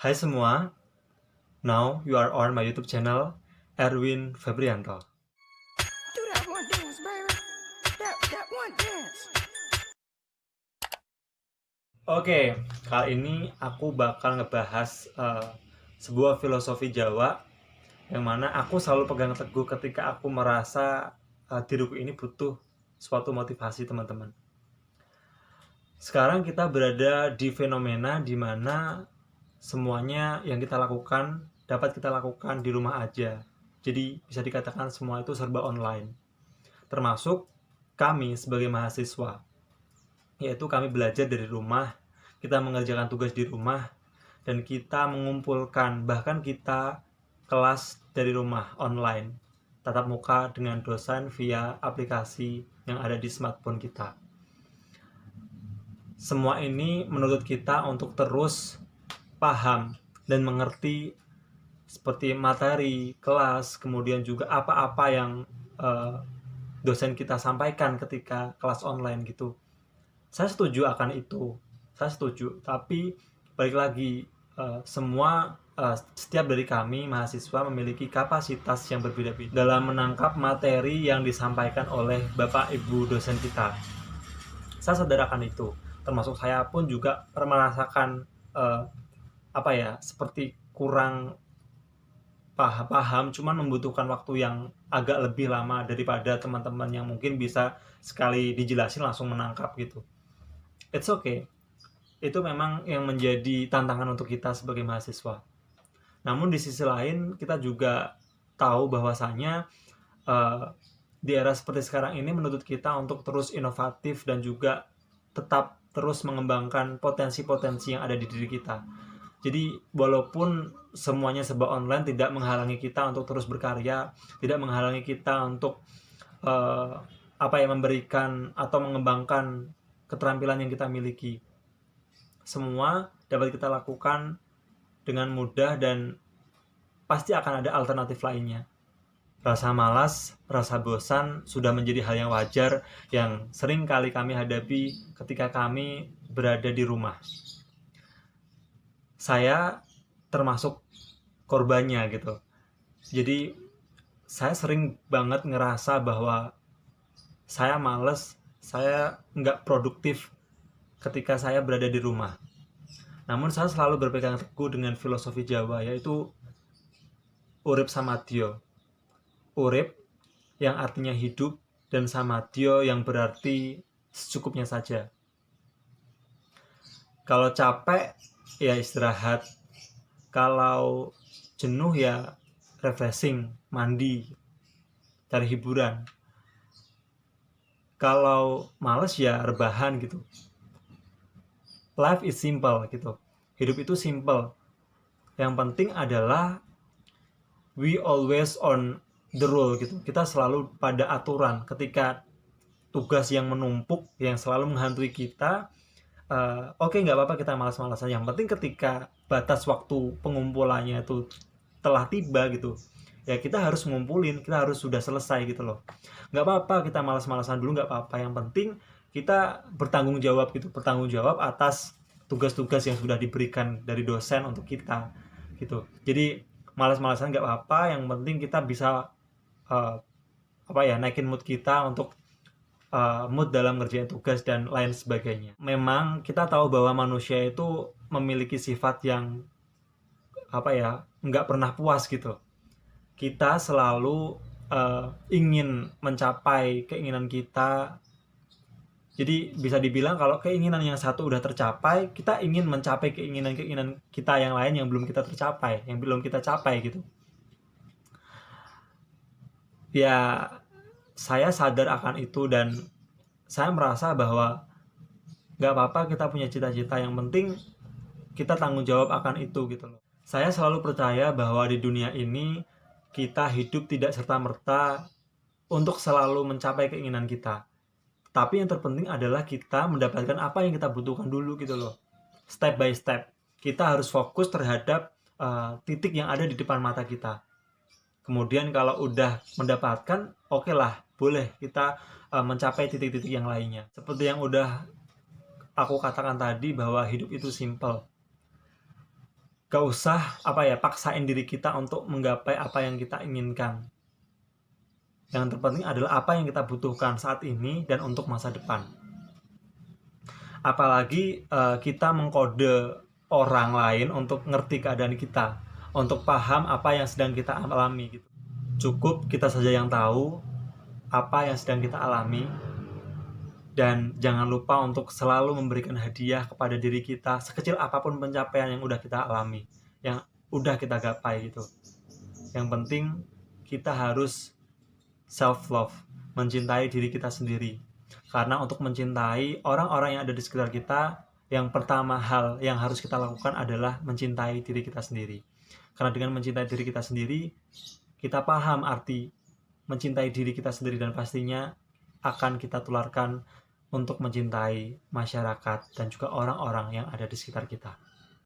Hai semua, now you are on my YouTube channel, Erwin Febrianto. Do that one dance, baby. That one dance. Oke, kali ini aku bakal ngebahas sebuah filosofi Jawa yang mana aku selalu pegang teguh ketika aku merasa diriku ini butuh suatu motivasi, teman-teman. Sekarang kita berada di fenomena di mana semuanya yang kita lakukan dapat kita lakukan di rumah aja. Jadi bisa dikatakan semua itu serba online. Termasuk kami sebagai mahasiswa, yaitu kami belajar dari rumah, kita mengerjakan tugas di rumah, dan kita mengumpulkan, bahkan kita kelas dari rumah online, tatap muka dengan dosen via aplikasi yang ada di smartphone kita. Semua ini menuntut kita untuk terus paham dan mengerti seperti materi kelas, kemudian juga apa-apa yang dosen kita sampaikan ketika kelas online gitu. Saya setuju akan itu, saya setuju. Tapi balik lagi, setiap dari kami mahasiswa memiliki kapasitas yang berbeda-beda dalam menangkap materi yang disampaikan oleh Bapak Ibu dosen kita. Saya sadar akan itu. Termasuk saya pun juga merasakan seperti kurang paham, cuman membutuhkan waktu yang agak lebih lama daripada teman-teman yang mungkin bisa sekali dijelasin langsung menangkap gitu. It's okay. Itu memang yang menjadi tantangan untuk kita sebagai mahasiswa. Namun di sisi lain kita juga tahu bahwasanya di era seperti sekarang ini menuntut kita untuk terus inovatif dan juga tetap terus mengembangkan potensi-potensi yang ada di diri kita. Jadi walaupun semuanya serba online tidak menghalangi kita untuk terus berkarya, tidak menghalangi kita untuk memberikan atau mengembangkan keterampilan yang kita miliki. Semua dapat kita lakukan dengan mudah dan pasti akan ada alternatif lainnya. Rasa malas, rasa bosan sudah menjadi hal yang wajar yang sering kali kami hadapi ketika kami berada di rumah. Saya termasuk korbannya gitu. Jadi saya sering banget ngerasa bahwa saya males, saya nggak produktif ketika saya berada di rumah. Namun saya selalu berpegang teguh dengan filosofi Jawa, yaitu urip samadya. Urip yang artinya hidup, dan samadya yang berarti secukupnya saja. Kalau capek ya istirahat, kalau jenuh ya refreshing, mandi, cari hiburan. Kalau males ya rebahan gitu. Life is simple gitu. Hidup itu simple. Yang penting adalah we always on the rule gitu. Kita selalu pada aturan. Ketika tugas yang menumpuk yang selalu menghantui kita, oke, nggak apa-apa kita malas-malasan. Yang penting ketika batas waktu pengumpulannya itu telah tiba gitu, ya kita harus ngumpulin, kita harus sudah selesai gitu loh. Nggak apa-apa kita malas-malasan dulu, nggak apa-apa. Yang penting kita bertanggung jawab gitu, bertanggung jawab atas tugas-tugas yang sudah diberikan dari dosen untuk kita gitu. Jadi malas-malasan nggak apa-apa, yang penting kita bisa naikin mood kita untuk mood dalam ngerjain tugas dan lain sebagainya. Memang kita tahu bahwa manusia itu memiliki sifat yang nggak pernah puas gitu. Kita selalu ingin mencapai keinginan kita. Jadi bisa dibilang kalau keinginan yang satu udah tercapai, kita ingin mencapai keinginan-keinginan kita yang lain yang belum kita tercapai, yang belum kita capai gitu. Ya, saya sadar akan itu dan saya merasa bahwa nggak apa-apa kita punya cita-cita, yang penting kita tanggung jawab akan itu gitu loh. Saya selalu percaya bahwa di dunia ini kita hidup tidak serta-merta untuk selalu mencapai keinginan kita. Tapi yang terpenting adalah kita mendapatkan apa yang kita butuhkan dulu gitu loh. Step by step. Kita harus fokus terhadap titik yang ada di depan mata kita. Kemudian kalau udah mendapatkan, oke lah, boleh kita mencapai titik-titik yang lainnya. Seperti yang udah aku katakan tadi bahwa hidup itu simple. gak usah paksain diri kita untuk menggapai apa yang kita inginkan. Yang terpenting adalah apa yang kita butuhkan saat ini dan untuk masa depan. Apalagi kita mengkode orang lain untuk ngerti keadaan kita, untuk paham apa yang sedang kita alami gitu. Cukup kita saja yang tahu apa yang sedang kita alami. Dan jangan lupa untuk selalu memberikan hadiah kepada diri kita, sekecil apapun pencapaian yang udah kita alami, yang udah kita gapai gitu. Yang penting kita harus self-love, mencintai diri kita sendiri. Karena untuk mencintai orang-orang yang ada di sekitar kita, yang pertama hal yang harus kita lakukan adalah mencintai diri kita sendiri. Karena dengan mencintai diri kita sendiri, kita paham arti mencintai diri kita sendiri, dan pastinya akan kita tularkan untuk mencintai masyarakat dan juga orang-orang yang ada di sekitar kita.